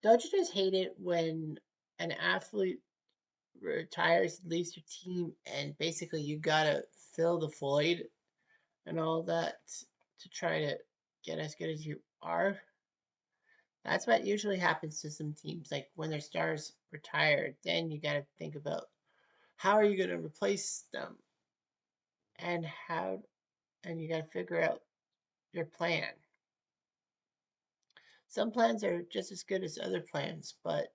Don't you just hate it when an athlete retires, leaves your team, and basically you gotta fill the void and all that to try to get as good as you are? That's what usually happens to some teams. Like when their stars retire, then you gotta think about how are you gonna replace them and how, and you gotta figure out your plan. Some plans are just as good as other plans, but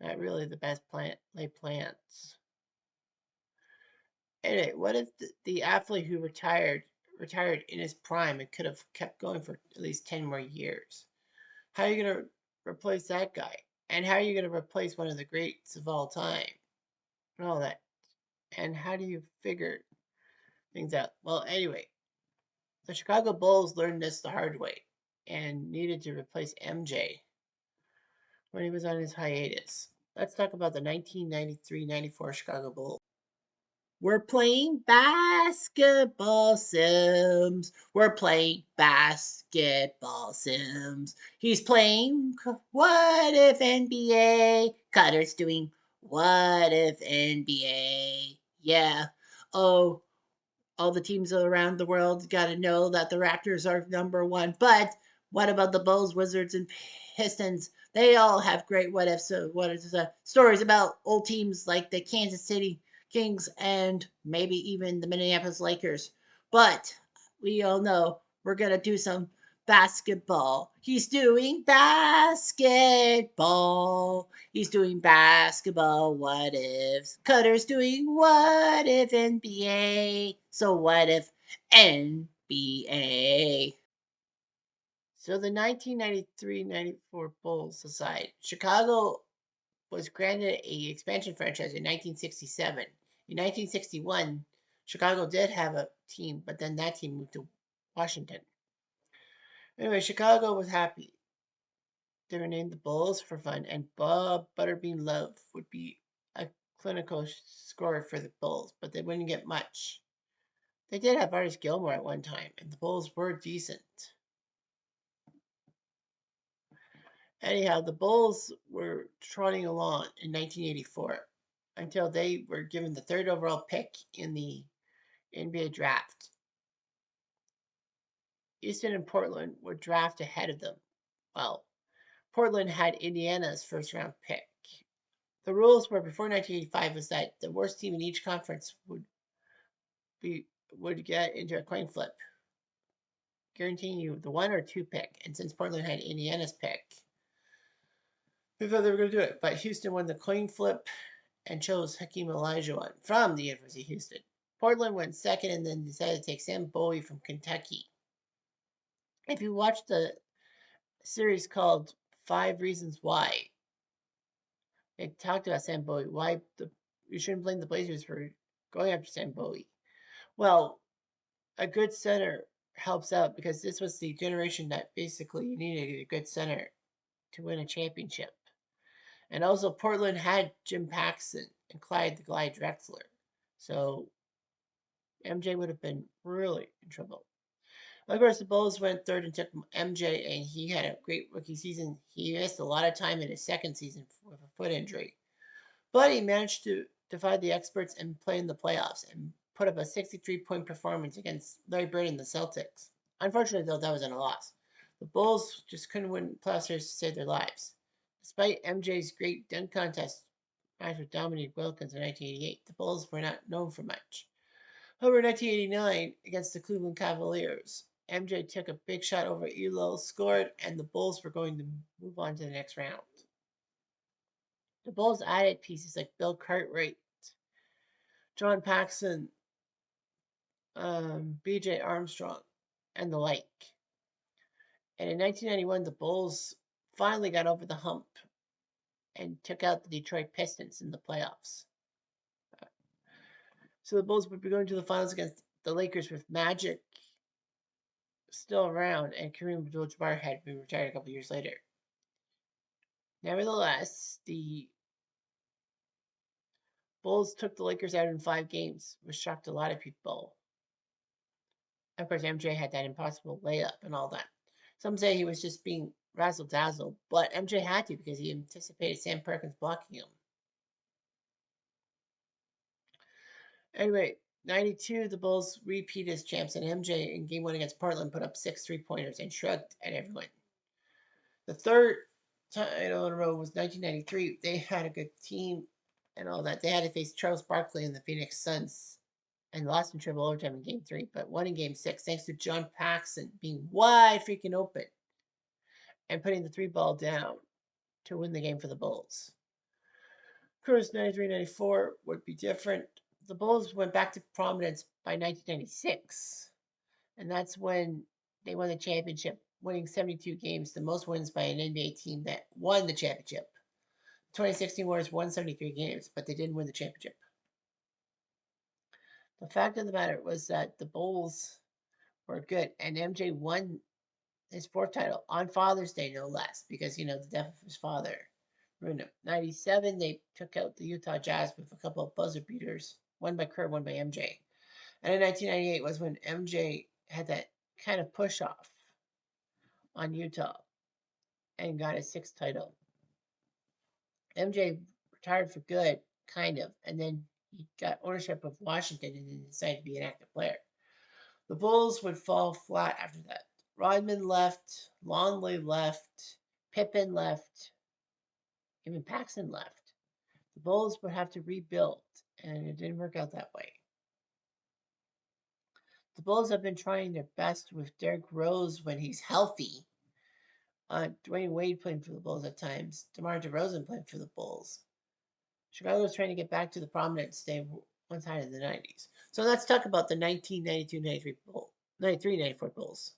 not really the best plan laid plans. Anyway, what if the athlete who retired in his prime and could have kept going for at least 10 more years? How are you going to replace that guy? And how are you going to replace one of the greats of all time? And all that. And how do you figure things out? Well, anyway, the Chicago Bulls learned this the hard way and needed to replace MJ when he was on his hiatus. Let's talk about the 1993-94 Chicago Bulls. We're playing basketball sims. We're playing basketball sims. He's playing what if NBA. Cutter's doing what if NBA. Yeah. Oh, all the teams around the world got to know that the Raptors are number one. But what about the Bulls, Wizards, and Pistons? They all have great what ifs, stories about old teams like the Kansas City Kings and maybe even the Minneapolis Lakers. But we all know we're going to do some basketball. He's doing basketball. He's doing basketball. What if? Cutter's doing what if NBA? So what if NBA? So the 1993-94 Bulls aside, Chicago was granted a expansion franchise in 1967. In 1961, Chicago did have a team, but then that team moved to Washington. Anyway, Chicago was happy. They were named the Bulls for fun, and Bob Butterbean Love would be a clinical scorer for the Bulls, but they wouldn't get much. They did have Artis Gilmore at one time, and the Bulls were decent. Anyhow, the Bulls were trotting along in 1984 until they were given the third overall pick in the NBA draft. Houston and Portland would draft ahead of them. Well, Portland had Indiana's first round pick. The rules were before 1985 was that the worst team in each conference be would get into a coin flip, guaranteeing you the one or two pick. And since Portland had Indiana's pick, we thought they were going to do it. But Houston won the coin flip and chose Hakeem Olajuwon from the University of Houston. Portland went second and then decided to take Sam Bowie from Kentucky. If you watch the series called Five Reasons Why, it talked about Sam Bowie. Why you shouldn't blame the Blazers for going after Sam Bowie. Well, a good center helps out because this was the generation that basically you needed a good center to win a championship. And also, Portland had Jim Paxson and Clyde the Glide Drexler. So MJ would have been really in trouble. Of course, the Bulls went third and took MJ, and he had a great rookie season. He missed a lot of time in his second season with a foot injury. But he managed to defy the experts and play in the playoffs and put up a 63-point performance against Larry Bird and the Celtics. Unfortunately, though, that was in a loss. The Bulls just couldn't win playoff series to save their lives. Despite MJ's great dunk contest match with Dominique Wilkins in 1988, the Bulls were not known for much. However, in 1989, against the Cleveland Cavaliers, MJ took a big shot over Elo, scored, and the Bulls were going to move on to the next round. The Bulls added pieces like Bill Cartwright, John Paxson, B.J. Armstrong, and the like. And in 1991, the Bulls finally got over the hump and took out the Detroit Pistons in the playoffs. So the Bulls would be going to the finals against the Lakers with Magic still around, and Kareem Abdul-Jabbar had been retired a couple years later. Nevertheless, the Bulls took the Lakers out in 5 games, which shocked a lot of people. Of course, MJ had that impossible layup and all that. Some say he was just being razzle dazzle, but MJ had to because he anticipated Sam Perkins blocking him. Anyway, 92, the Bulls repeat as champs, and MJ in game one against Portland put up 6 3-pointers and shrugged at everyone. The third title in a row was 1993. They had a good team and all that. They had to face Charles Barkley and the Phoenix Suns and lost in triple overtime in game three, but won in game six thanks to John Paxson being wide freaking open and putting the three ball down to win the game for the Bulls. Of course, 93-94 would be different. The Bulls went back to prominence by 1996, and that's when they won the championship, winning 72 games, the most wins by an NBA team that won the championship. 2016 Warriors won 73 games, but they didn't win the championship. The fact of the matter was that the Bulls were good, and MJ won his fourth title on Father's Day, no less, because, the death of his father ruined him. 97, they took out the Utah Jazz with a couple of buzzer beaters, one by Kerr, one by MJ. And in 1998 was when MJ had that kind of push off on Utah and got his sixth title. MJ retired for good, kind of, and then he got ownership of Washington and then decided to be an active player. The Bulls would fall flat after that. Rodman left, Longley left, Pippen left, even Paxson left. The Bulls would have to rebuild, and it didn't work out that way. The Bulls have been trying their best with Derrick Rose when he's healthy. Dwayne Wade playing for the Bulls at times. DeMar DeRozan playing for the Bulls. Chicago was trying to get back to the prominence they once had in the 90s. So let's talk about the 1992-93 Bulls, 93-94 Bulls.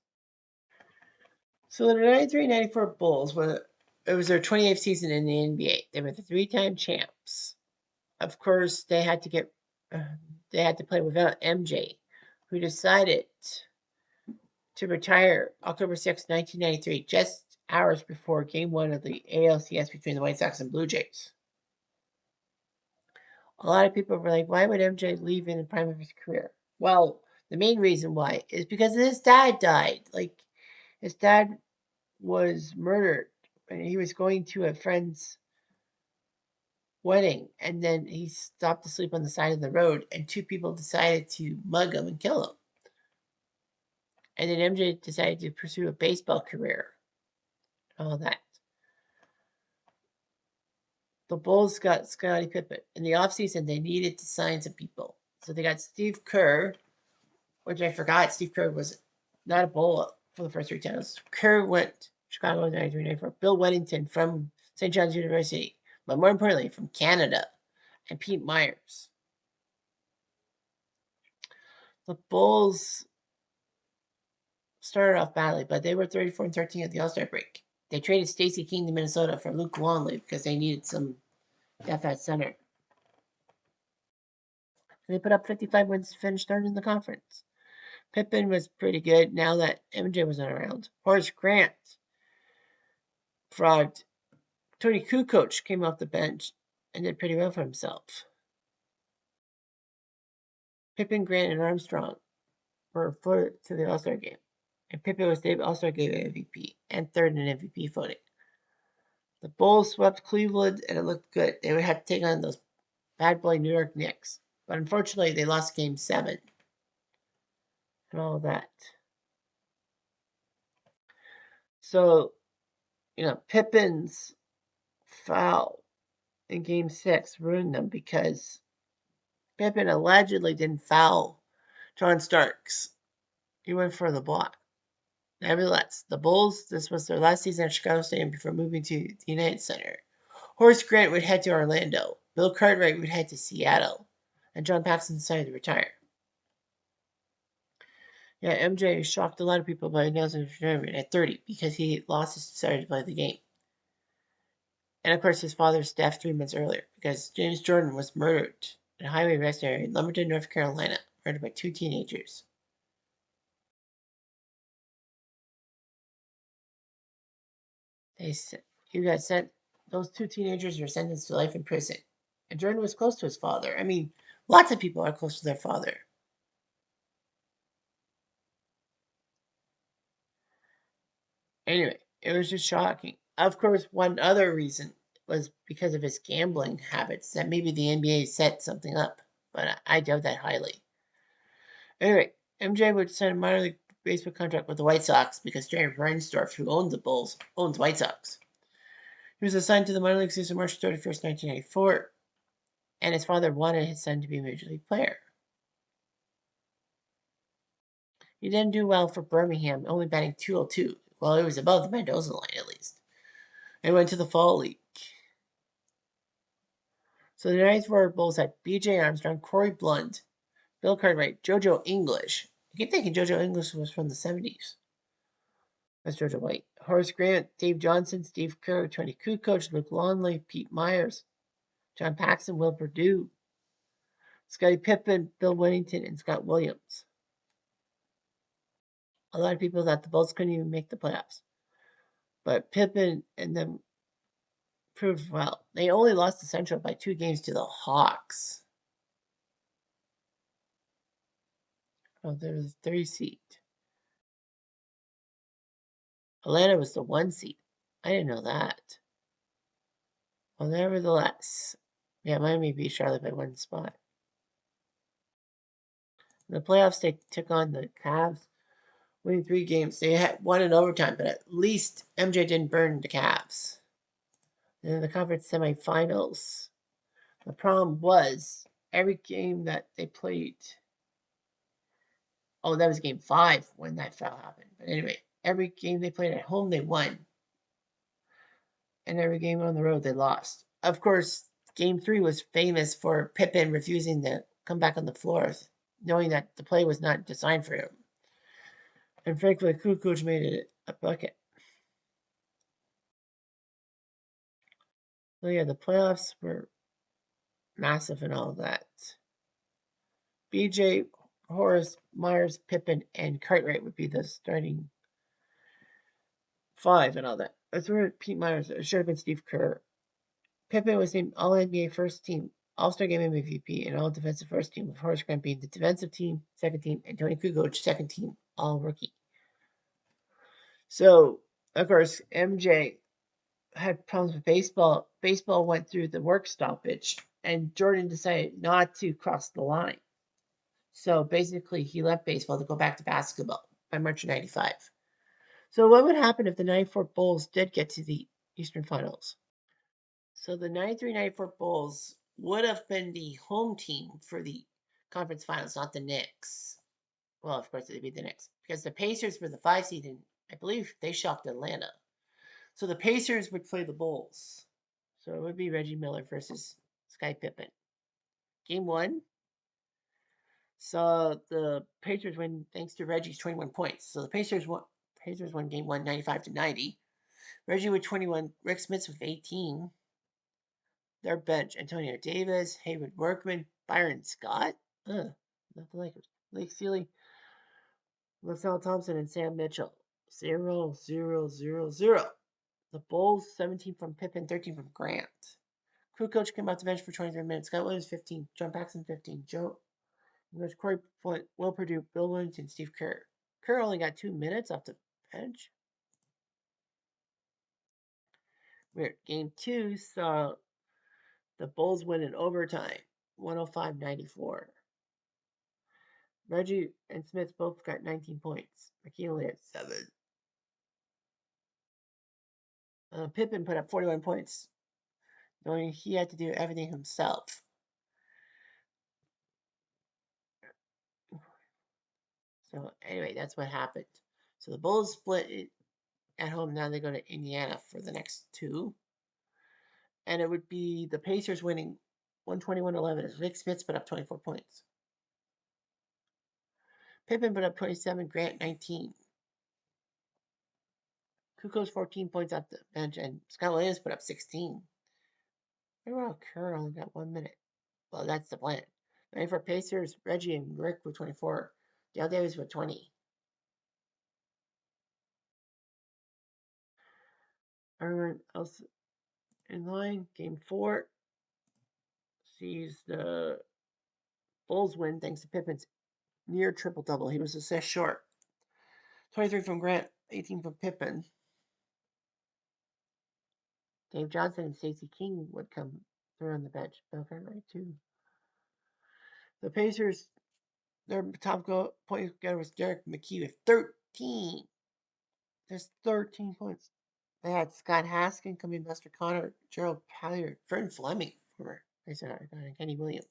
So the 93-94 Bulls, it was their 28th season in the NBA. They were the three-time champs. Of course, they had to play without MJ, who decided to retire October 6, 1993, just hours before Game 1 of the ALCS between the White Sox and Blue Jays. A lot of people were like, why would MJ leave in the prime of his career? Well, the main reason why is because his dad died. Like, his dad was murdered and he was going to a friend's wedding, and then he stopped to sleep on the side of the road, and two people decided to mug him and kill him. And then MJ decided to pursue a baseball career. All that. The Bulls got Scottie Pippen. In the offseason, they needed to sign some people. So they got Steve Kerr, which I forgot Steve Kerr was not a Bull for the first three titles. Kerr went Chicago in 93-94. Bill Weddington from St. John's University, but more importantly, from Canada, and Pete Myers. The Bulls started off badly, but they were 34-13 at the All-Star break. They traded Stacey King to Minnesota for Luke Longley because they needed some depth at center. They put up 55 wins to finish third in the conference. Pippen was pretty good now that MJ wasn't around. Horace Grant frogged. Tony Kukoc came off the bench and did pretty well for himself. Pippen, Grant, and Armstrong were voted to the All-Star game. And Pippen was named All-Star game MVP and third in MVP voting. The Bulls swept Cleveland, and it looked good. They would have to take on those bad boy New York Knicks. But unfortunately, they lost Game 7 and all of that. So, Pippen's foul in Game 6 ruined them because Pippen allegedly didn't foul John Starks. He went for the block. Nevertheless, the Bulls, this was their last season at Chicago Stadium before moving to the United Center. Horace Grant would head to Orlando. Bill Cartwright would head to Seattle. And John Paxson decided to retire. Yeah, MJ shocked a lot of people by announcing his retirement at 30 because he lost his desire to play the game. And of course, his father's death 3 months earlier because James Jordan was murdered in a highway rest area in Lumberton, North Carolina, murdered by 2 teenagers. Those 2 teenagers were sentenced to life in prison. And Jordan was close to his father. I mean, lots of people are close to their father. Anyway, It was just shocking. Of course, one other reason was because of his gambling habits that maybe the NBA set something up, but I doubt that highly. Anyway, MJ would sign a minor league baseball contract with the White Sox because Jerry Reinsdorf, who owns the Bulls, owns White Sox. He was assigned to the minor league season March 31st, 1994, and his father wanted his son to be a major league player. He didn't do well for Birmingham, only batting 202. Well, it was above the Mendoza line at least. And went to the Fall League. So the 94 Bulls had B.J. Armstrong, Corey Blunt, Bill Cartwright, JoJo English. I keep thinking JoJo English was from the 70s. That's JoJo White. Horace Grant, Dave Johnson, Steve Kerr, Tony Kukoc, Luke Longley, Pete Myers, John Paxson, Will Perdue, Scottie Pippen, Bill Whittington, and Scott Williams. A lot of people thought the Bulls couldn't even make the playoffs. But Pippen and them proved well. They only lost the Central by 2 games to the Hawks. Oh, there was 3 seed. Atlanta was the 1 seed. I didn't know that. Well, nevertheless, yeah, Miami beat Charlotte by 1 spot. In the playoffs, they took on the Cavs, winning 3 games. They had won in overtime, but at least MJ didn't burn the Cavs. And in the conference semifinals, the problem was every game that they played. Oh, that was game 5 when that foul happened. But anyway, every game they played at home, they won. And every game on the road, they lost. Of course, game 3 was famous for Pippen refusing to come back on the floor, knowing that the play was not designed for him. And frankly, Kukoc made it a bucket. So yeah, the playoffs were massive and all of that. BJ, Horace, Myers, Pippen, and Cartwright would be the starting 5 and all that. That's where Pete Myers, it should have been Steve Kerr. Pippen was named All NBA First Team, All Star Game MVP, and All Defensive First Team, with Horace Grant being the defensive team, second team, and Tony Kukoc, second team, All Rookie. So, of course, MJ had problems with baseball. Baseball went through the work stoppage, and Jordan decided not to cross the line. So basically, he left baseball to go back to basketball by March of 95. So, what would happen if the 94 Bulls did get to the Eastern Finals? So, the 93-94 Bulls would have been the home team for the conference finals, not the Knicks. Well, of course, they'd be the Knicks because the Pacers were the 5 seed, and I believe they shocked Atlanta. So, the Pacers would play the Bulls. So, it would be Reggie Miller versus Sky Pippen. Game 1. So the Pacers win thanks to Reggie's 21 points. So the Pacers won game 1 95-90. Reggie with 21, Rick Smits with 18. Their bench, Antonio Davis, Haywood Workman, Byron Scott, nothing like it. Blake Sealy, LaSalle Thompson, and Sam Mitchell. 0-0-0-0. The Bulls, 17 from Pippen, 13 from Grant. Kukoc came off the bench for 23 minutes. Scott Williams, 15. John Paxson, 15. There's Corey Point, Will Perdue, Bill Wellington, Steve Kerr. Kerr only got 2 minutes off the bench. Weird. Game 2 saw the Bulls win in overtime, 105-94. Reggie and Smith both got 19 points. McKinley had 7. Pippen put up 41 points, knowing he had to do everything himself. So anyway, that's what happened. So the Bulls split at home. Now they go to Indiana for the next 2. And it would be the Pacers winning 121-11 as Rick Smits put up 24 points. Pippen put up 27, Grant 19. Kukoc 14 points off the bench, and Scott Williams put up 16. Meanwhile, Kerr only got 1 minute. Well, that's the plan. 94 Pacers, Reggie and Rick with 24. Dale Davis with 20. Everyone else in line. Game 4 sees the Bulls win thanks to Pippen's near triple-double. He was assist short. 23 from Grant, 18 from Pippen. Dave Johnson and Stacey King would come through on the bench. Bill Fenway, too. The Pacers, their top point getter was Derek McKee with 13. There's 13 points. They had Scott Haskin, coming Buster Connor, Gerald Palliard, Fern Fleming, former Pacer, and Kenny Williams.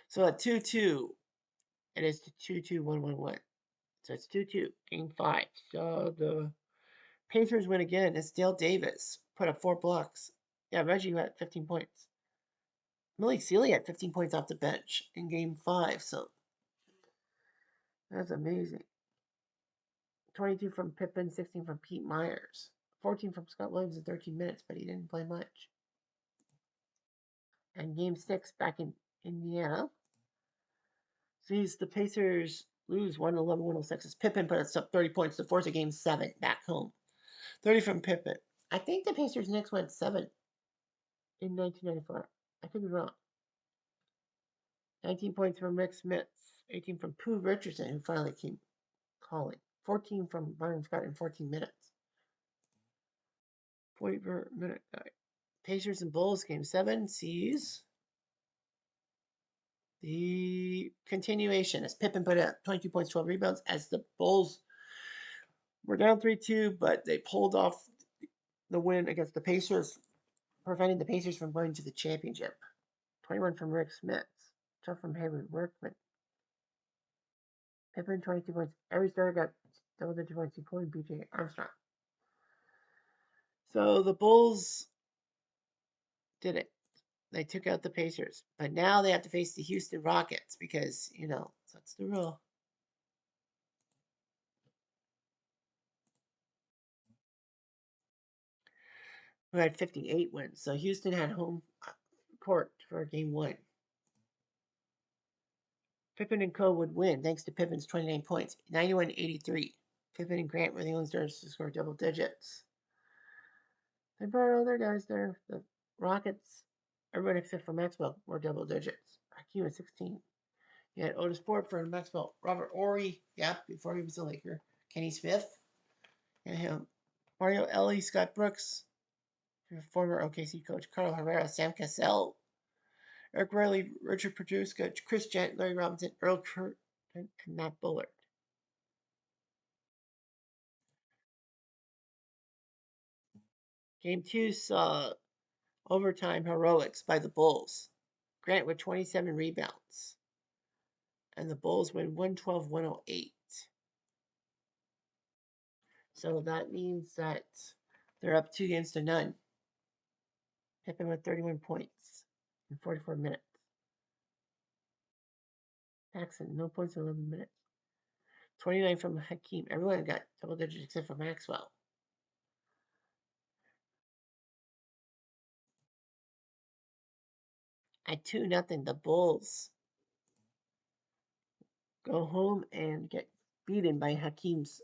So at 2-2, it is to 2-2-1-1-1. So it's 2-2, game 5. So the Pacers win again as Dale Davis put up 4 blocks. Yeah, Reggie had 15 points. Millie Sealy had 15 points off the bench in game 5. So that's amazing. 22 from Pippen, 16 from Pete Myers, 14 from Scott Williams in 13 minutes, but he didn't play much. And game 6 back in Indiana sees the Pacers lose 111-106 as Pippen put up 30 points to force a game 7 back home. 30 from Pippen. I think the Pacers next went 7 in 1994. I could be wrong. 19 points from Rick Smith, 18 from Pooh Richardson, who finally came calling, 14 from Byron Scott in 14 minutes. Point per minute guy. Pacers and Bulls game 7 sees the continuation as Pippen put up 22 points, 12 rebounds as the Bulls were down 3-2, but they pulled off the win against the Pacers, preventing the Pacers from going to the championship. 21 from Rick Smith, 12 from Hayward Workman. Pippen 22 points. Every starter got double-digit points, including B.J. Armstrong. So the Bulls did it. They took out the Pacers, but now they have to face the Houston Rockets because, that's the rule. Who had 58 wins. So Houston had home court for game 1. Pippen and Co. would win thanks to Pippen's 29 points, 91-83. Pippen and Grant were the only starters to score double digits. They brought all their guys there. The Rockets, everyone except for Maxwell, were double digits. Hakeem was 16. You had Otis Ford for Maxwell. Robert Horry, before he was a Laker. Kenny Smith, and him. Mario Elie, Scott Brooks, former OKC coach. Carl Herrera, Sam Cassell, Eric Riley, Richard Produska, Chris Gent, Larry Robinson, Earl Kurt, and Matt Bullard. Game 2 saw overtime heroics by the Bulls. Grant with 27 rebounds. And the Bulls win 112-108. So that means that they're up 2-0. Pippen with 31 points in 44 minutes. Paxson, no points in 11 minutes. 29 from Hakeem. Everyone got double digits except for Maxwell. At 2-0, the Bulls go home and get beaten by Hakeem's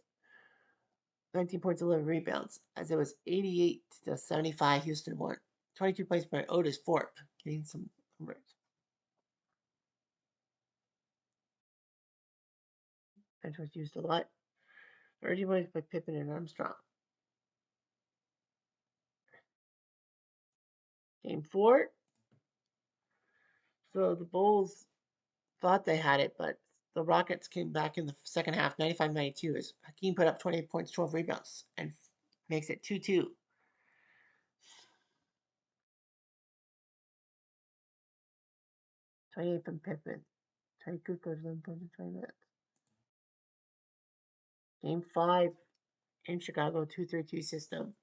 19 points, 11 rebounds, as it was 88-75. Houston won. 22 points by Otis Thorpe, getting some numbers. Bench was used a lot. 30 points by Pippen and Armstrong. Game 4. So the Bulls thought they had it, but the Rockets came back in the second half, 95-92, as Hakeem put up 28 points, 12 rebounds, and makes it 2-2. Twenty-eight from Pippen. 22 goes 11 points in 20 minutes. Game 5 in Chicago, 2-3-2 system.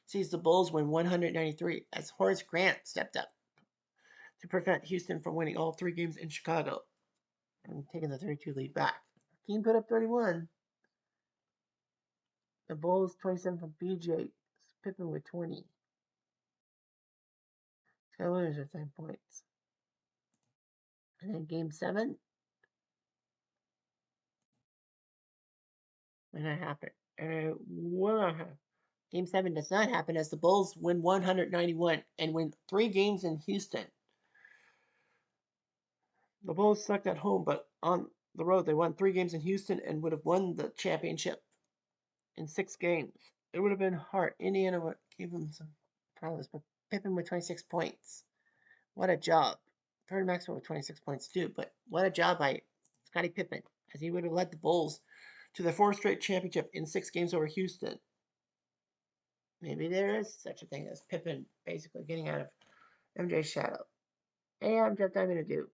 Sees the Bulls win 193 as Horace Grant stepped up to prevent Houston from winning all 3 games in Chicago and taking the 32 lead back. Hakeem put up 31. The Bulls 27 from BJ. Pippen with 20. Scott Williams with 10 points. And then game 7. When that happened. And game 7 does not happen as the Bulls win 191 and win 3 games in Houston. The Bulls sucked at home, but on the road they won 3 games in Houston and would have won the championship in 6 games. It would have been hard. Indiana gave them some Carlos, but Pippen with 26 points. What a job. Third Maxwell with 26 points too, but what a job by Scottie Pippen, as he would have led the Bulls to their fourth straight championship in 6 games over Houston. Maybe there is such a thing as Pippen basically getting out of MJ's shadow. Hey, I'm Jeff Diamond to do.